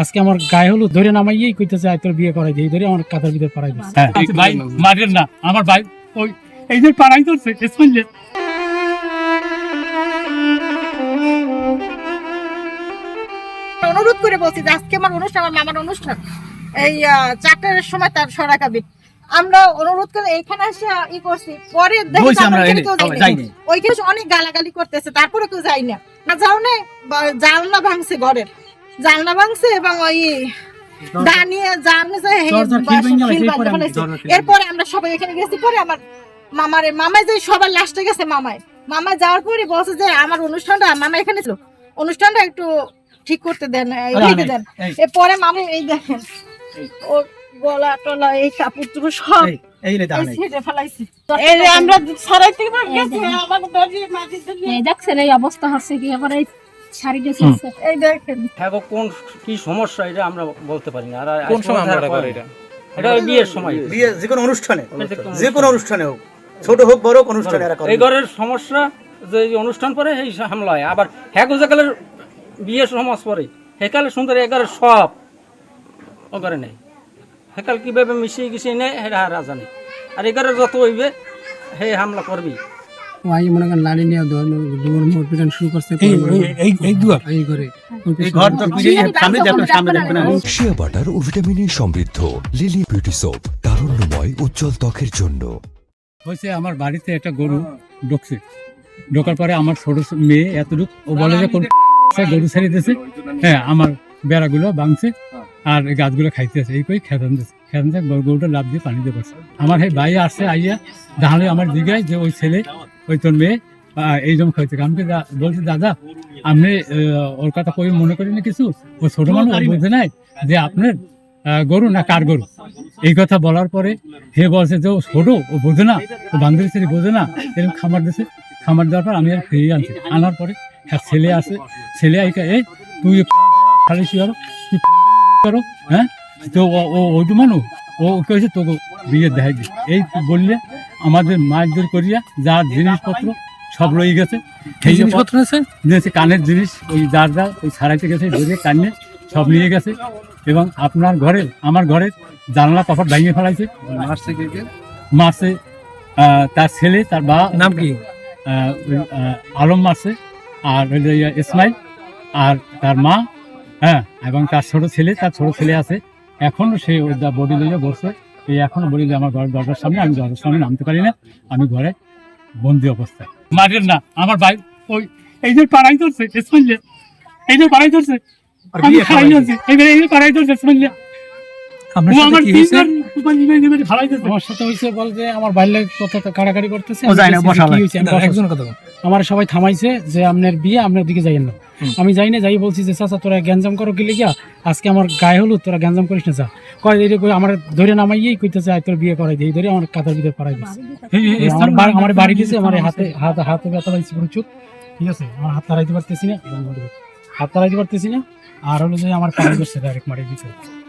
আজকে আমার গায়ে হলুদ ধরে নামাইয়েই কইতেছে আয় তোর বিয়ে করাই দিই ধরে আমার কাতার ভিতরে পাড়াই দিচ্ছে। হ্যাঁ ভাই মারেন না আমার ভাই ওই এই যে পাড়াই ধরছে শুনলে অনুরোধ করে বলছি যে আজকে আমার অনুষ্ঠান, আমার মামার অনুষ্ঠান এই 4টার সময় তার সরাকাবিন আমরা অনুরোধ করে এইখানে এসে ই করছি। পরে ওইখানে অনেক গালাগালি করতেছে, তারপরে কেউ যাই না যাও না, জানলা ভাঙছে, ঘরের জানলা ভাঙছে এবং ওই দাঁড়িয়ে এরপরে আমরা সবাই এখানে গেছি। পরে আমার মামাই যে সবার লাস্টে গেছে, মামাই যাওয়ার পরে বলছে যে আমার অনুষ্ঠানটা মামা এখানে ছিল, অনুষ্ঠানটা একটু ঠিক করতে দেন, হইতে দেন। এরপরে মামা এই দেখেন ও গলা টলা এই কাপড় চোপড় সব আমরা ছড়াইতে গেছি। দেখছেন এই অবস্থা হচ্ছে কি আবার এই শাড়িটা এই দেখেন কোন কি সমস্যা এটা আমরা বলতে পারি না। আর কোন সময় আমরা করে এটা বিয়ের সময়, বিয়ে যে কোনো অনুষ্ঠানে হোক, ছোট হোক বড় হোক, অনুষ্ঠানে এরা করে। এই ঘরের সমস্যা যে অনুষ্ঠান পরে এই হামলা হয়। আবার হ্যাঁ গোজাকালের বিয়ের সমাজ পরে হেকালে সুন্দর এগারে সব ও ঘরে নেই। হেকাল কিভাবে মিশিয়ে গিয়ে নেয় হেরা রাজা নেই। আর এগারে যত হইবে হে হামলা করবি। ভাই মনে করেন লাড়ি নিয়ে দুয়ার মোড় পিটান শুরু করছে। এই দুয়ার এই ঘরে এই ঘর তো সামনে দেখবেন শিয়া বাটার ও ভিটামিনে সমৃদ্ধ লিলি বিউটি সোপ, তারুণ্যময় উজ্জ্বল ত্বকের জন্য। হয়েছে আমার বাড়িতে একটা গরু ঢুকছে, ঢোকার পরে আমার ছোট মেয়ে এতটুক ও বলে যে কোন গরু ছেড়ে দিয়েছে, হ্যাঁ আমার বেড়াগুলো ভাঙছে আর গাছগুলো খাইতেছে, এই কই খেতান দিচ্ছে, গরুটা লাভ দিয়ে পানি দিয়ে পড়ছে। আমার এই ভাই আসছে আইয়া দাঁড়ালে আমার দিঘায় যে ওই ছেলে ওই তোর মেয়ে এই জন্য খাইছে। আমাকে বলছে দাদা আপনি ওর কথা কই মনে করেন না কিছু, ও ছোট মানুষ বলতে নাই যে আপনার গরু না কার গরু। এই কথা বলার পরে হে বলছে যে ও ছোট, ও বোঝে না, ও বান্ধবী ছেলে বোঝে না, এরকম খামার দিয়েছে। খামার দেওয়ার পর আমি আর ফিরিয়ে আনছি, আনার পরে হ্যাঁ ছেলে আসে, ছেলে আইকা এ তুই খালি করো, তুই করো, হ্যাঁ তো ওই তো মানুষ ও কেছে তোকে বিয়ে দেখাই দি। এই বললে আমাদের মারধর করিয়া যার জিনিসপত্র সব রয়ে গেছে, সেই জিনিসপত্র আছে নিয়েছে, কানের জিনিস ওই যার ওই ছাড়াইতে গেছে, ধরে কানে সব নিয়ে গেছে। এবং আপনার ঘরে আমার ঘরের জানলা কপাট ভেঙে ফেলাইছে, মারছে তার ছেলে, তার বা নাম কি আলম মারছে, আর ইসমাইল আর তার মা, হ্যাঁ এবং তার ছোট ছেলে আছে এখনো, সে ওই বডি লইয়া বসছে। এই এখনো বডি আমার ঘরের দরজার সামনে, আমি দরজার সামনে নামতে পারি না, আমি ঘরে বন্দি অবস্থায়। মারেন না আমার ভাই ওই এই যে পাড়াই ধরছে ইসমাইল, এই যে পাড়াই ধরছে আমার সবাই থামাইছে যে আপনার বিয়ে, আপনার দিকে যাইয়েন না। আমি যাই না, যাই বলছি যে চাচা তোরা গ্যাঞ্জাম করো কি লিগা, আজকে আমার গায়ে হলুদ, তোরা গ্যাঞ্জাম করিস না। যা কয় আমার ধরে নামাইয়েই কইতেছে আয় তোর বিয়ে করাই দিই ধরে আমার কাতার ভিতরে পাড়াই দিচ্ছে। আমার বাড়ি দিয়েছে, আমার হাতে ব্যথা পাইছে প্রচুর, ঠিক আছে, আমার হাত তাড়াইতে পারতেছি না, আর হলো যে আমার পাড়াই করছে ডাইরেক্ট মারি দিচ্ছে।